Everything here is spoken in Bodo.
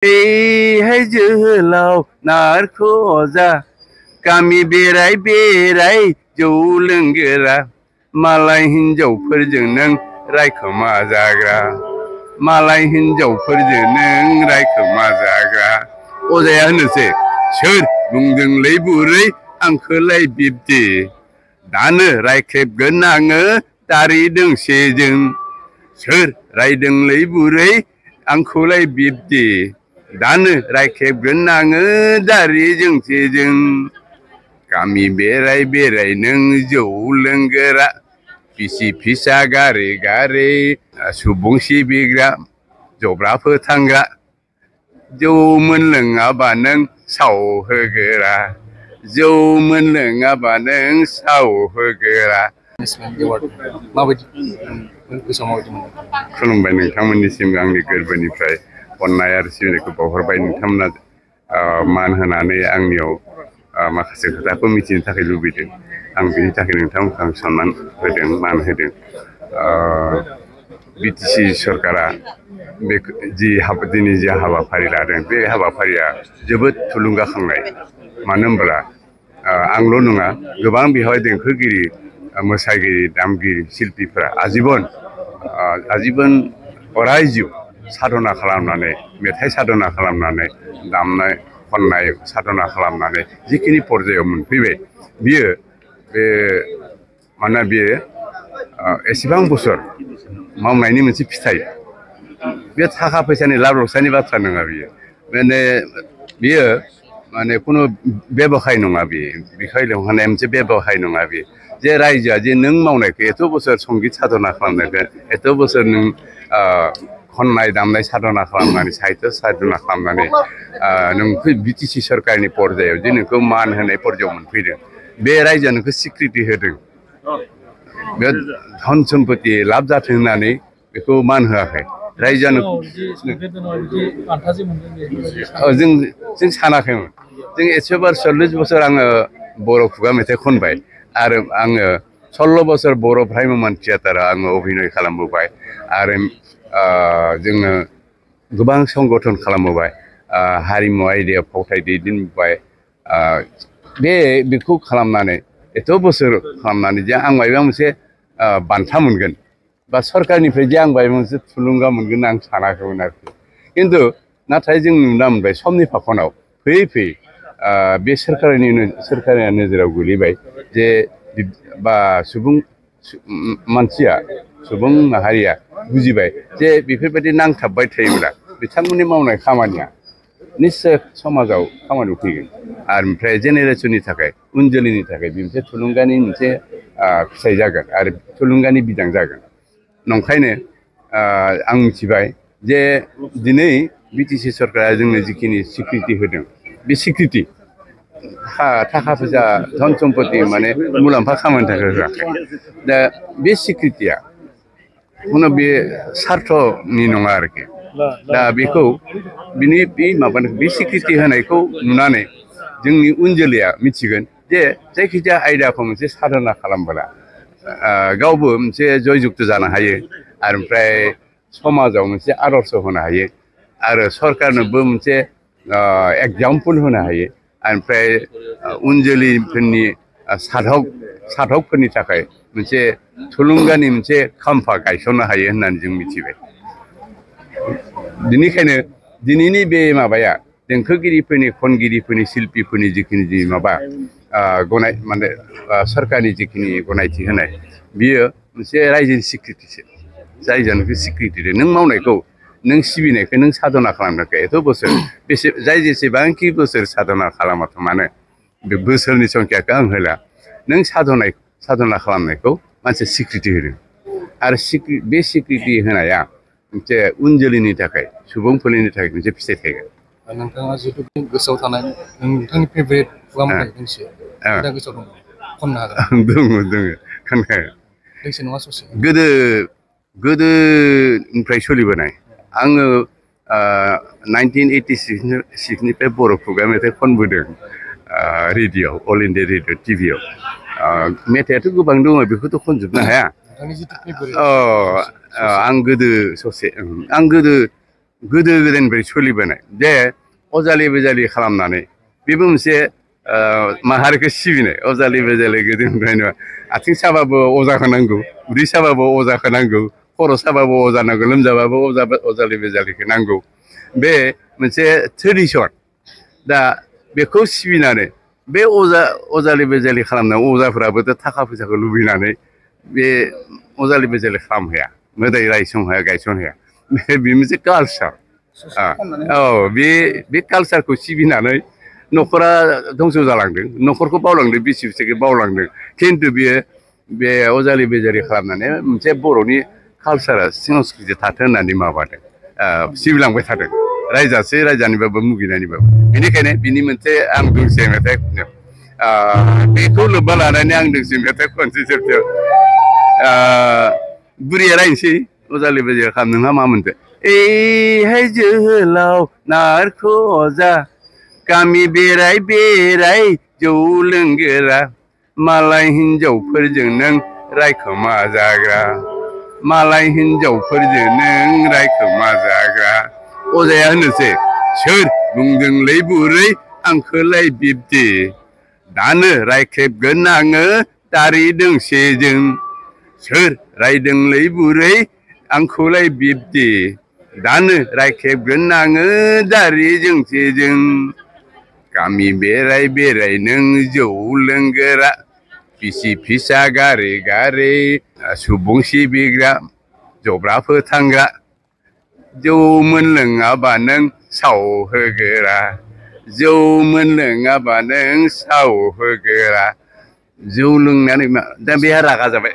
Hey जोहोलाव नारखोजा गामि बेराय बेराय जौ लोंगोरा मालाय हिनजावफोरजों नों रायखोमा जाग्रा मालाय हिनजावफोरजों नों रायखोमा जाग्रा अजाया होनोसै सोर बुंदोंलै बुरै आंखोलाय बिब्दि दानो रायख्रेबगोन आङो दारि दोंसेजों सोर रायदोंलै बुरै आंखौलाय बिब्दि दानो रायख्रेबगोन आङो दारि जोंसेजों गामि बेराय बेराय नों जौ लोंगोरा बिसि फिसा गारै गारै सुबुं सिबिग्रा जब्रा फोथांग्रा जौ मोनलोङाबा नों सावहोगोरा जौ मोनलोङाबा नों सावहोगोरा खुलुमबाय नोंथांमोननिसिम आंनि गोरबोनिफ्राय अननाय आरो सिबिनायखौ बावहरबाय नोंथांमोना मान होनानै आंनियाव माखासे खोथाखौ मिथिनो थाखाय लुबैदों आं बिनि थाखाय नोंथांमोनखौ आं सनमान होदों मान होदों बिटिसि सरकारा बे दिनै जे हाबाफारि लादों बे हाबाफारिया जोबोद थुलुंगाखांनाय मानो होनब्ला आंल' नङा गोबां बेवहाय देंखोगिरि मोसागिरि दामगिरि शिल्पीफोरा आजीबन अराय जिउ साधना खालामनानै मेथाइ साधना खालामनानै दामनाय खननाय साधना खालामनानै जिखिनि पर्यायाव मोनफैबाय बियो बे मानोना बियो एसेबां बोसोर मावनायनि मोनसे फिथाइ बे थाखा फैसानि लाब लसानि बाथ्रा नङा बियो बियो माने खुनु बेबखाय नङा बियो बिखाय लेंहरनाय मोनसे बेबखाय नङा बियो जे रायजोआ जे नों मावनायखौ एथ' बोसोर संगित साधना खालामनायखौ एथ' बोसोर नों खननाय दामनाय साधना खालामनानै साहित्य साधना खालामनानै नों बिटिसि सरकारनि पर्यायाव जे नोंखौ मान होनाय पर्यायाव मोनफैदों बे रायजोआ नोंखौ स्वीकृति होदों बे धन सम्पति लाब जाथों होननानै बेखौ मान होआखै रायजोआनो जों सानाखैमोन जों एसेबार 40 बोसोर आङो बर' खुगा मेथाइ खनबाय आरो आङो 16 बोसोर बर' भ्राम्यमान थियेटाराव आङो अभिनय खालामबोबाय आरो जोङो गोबां संगठन खालामबोबाय हारिमु आयदायाव फावथाय दैदेनबोबाय बेखौ खालामनानै एथ' बोसोर खालामनानै जे आं माबा मोनसे बान्था मोनगोन बा सरकारनिफ्राय जे आं माबा मोनसे थुलुंगा मोनगोन आं सानाखैमोन आरोखि खिन्थु नाथाय जों नुना मोनबाय समनि फाखनाव फैयै फैयै बे सोरखारनि नोजोराव गोलैबाय जे बा सुबुं माहारिया बुजिबाय जे बेफोरबायदि नांथाबबाय थायोब्ला बिथांमोननि मावनाय खामानिया निस्सय समाजाव खामानियाव फैगोन आरो ओमफ्राय जेनेरेसननि थाखाय उन जोलैनि थाखाय बे मोनसे थुलुंगानि मोनसे फिथाइ जागोन आरो थुलुंगानि बिदां जागोन नंखायनो आं मिथिबाय जे दिनै बिटिसि सरकारा जोंनो जिखिनि स्वीकृति होदों बे स्वीकृति थाखा फैसा धन सम्पति माने मुलाम्फा खामायनो थाखाय होआखै दा बे स्वीकृतिया खुनु बे सार्थनि नङा आरोखि दा बेखौ बे स्वीकृति होनायखौ नुनानै जोंनि उन जोलैया मिथिगोन जे जायखिजाया आयदाखौ मोनसे साधना खालामबोला गावबो मोनसे जयजुक्त जानो हायो आरो ओमफ्राय समाजाव मोनसे आदर्श होनो हायो आरो सरकारनोबो मोनसे एगजामपोल होनो हायो ओमफ्राय उन जोलैफोरनि साधकफोरनि थाखाय मोनसे थुलुंगानि मोनसे खाम्फा गायसननो हायो होननानै जों मिथिबाय बेनिखायनो दिनैनि बे माबाया देंखोगिरिफोरनि खनगिरिफोरनि शिल्पीफोरनि जिखिनि माबा सरकारनि जिखिनि गनायथि होनाय बियो मोनसे रायजोनि स्वीकृतिसो जायजोंखि स्वीकृति नों मावनायखौ नों सिबिनायखौ नों साधना खालामनायखौ एथ' बोसोर जाय जेसेबांखि बोसोर साधना खालामाथों मानो बे बोसोरनि संख्याखौ आं होला नों साधना खालामनायखौ मानसि स्वीकृति होदों आरो बे स्वीकृति होनाया मोनसे उन जोलैनि थाखाय सुबुंफोरनि थाखाय मोनसे फिथाइ थायगोन नोंथाङा जिहेतु गोसोआव थानाय नोंथांनि फेभरेट खुगा मेथाइ दोंसे गोसोआव दं खननो हागोन दङ खोनाया दोंसे नङा ससे गोदोनिफ्राय सोलिबोनाय आङो 1986निफ्राय बर' खुगा मेथाइ खनबोदों रेडिअ अल इन्डिया रेडिअ टिभियाव मेथाइआथ' गोबां दङ बेखौथ' खनजोबनो हाया आं गोदो गोदो गोदायनिफ्राय सोलिबोनाय जे अजालि बेजालि खालामनानै बेबो मोनसे माहारिखौ सिबिनाय अजालि बेजालि गोदोनिफ्रायनो आथिं साबाबो अजाखौ नांगौ उदै साबाबो अजाखौ नांगौ खर' साबाबो अजा नांगौ लोमजाबाबो अजालि बेजालिखौ नांगौ बे मोनसे ट्रेडिसन दा बेखौ सिबिनानै बे अजालि बेजालि खालामनाय अजाफोराबोथ' थाखा फैसाखौ लुबैनानै बे अजालि बेजालि खालामहैया मोदाय रायसंहाया गायसनहैया बे मोनसे कालसार औ बे कालसारखौ सिबिनानै न'खरा धंस' जालांदों न'खरखौ बावलांदों बिसि फिसायखौ बावलांदों खिन्थु बियो बे अजालि बेजालि खालामनानै मोनसे बर'नि कालसारा संस्कृति थाथों होननानै माबादों सिबिलांबाय थादों रायजासे रायजानिबाबो मुगिनानैबाबो बेनिखायनो बिनि मोनसे आं दोंसे मेथाइ खनो बेखौ लोब्बा लानानै आं दोंसे मेथाइ खनसै जोबथायाव बुरिया रायनोसै अजालि बेजालि खालाम नोंहा मा मोनदों एहाय जोहोलाव नारख' अजा गामि बेराय बेराय जौ लोंगोरा मालाय हिनजावफोरजों नों रायखोमा जाग्रा मालाय हिनजावफोरजों नों रायखोमा जाग्रा अजाया होनोसै सोर बुंदोंलै बुरै आंखोलाय बिब्दि दानो रायख्रेबगोन आङो दारि दोंसेजों सोर रायदोंलै बुरै आंखौलाय बिब्दि दानो रायख्रेबगोन आङो दारि जोंसेजों गामि बेराय बेराय नों जौ लोंगोरा बिसि फिसा गारै गारै सुबुं सिबिग्रा जब्रा फोथांग्रा जौ मोनलोङाबा नों सावहोगोरा जौ मोनलोङाबा नों सावहोगोरा जौ लोंनानै दा बेहा रागा जाबाय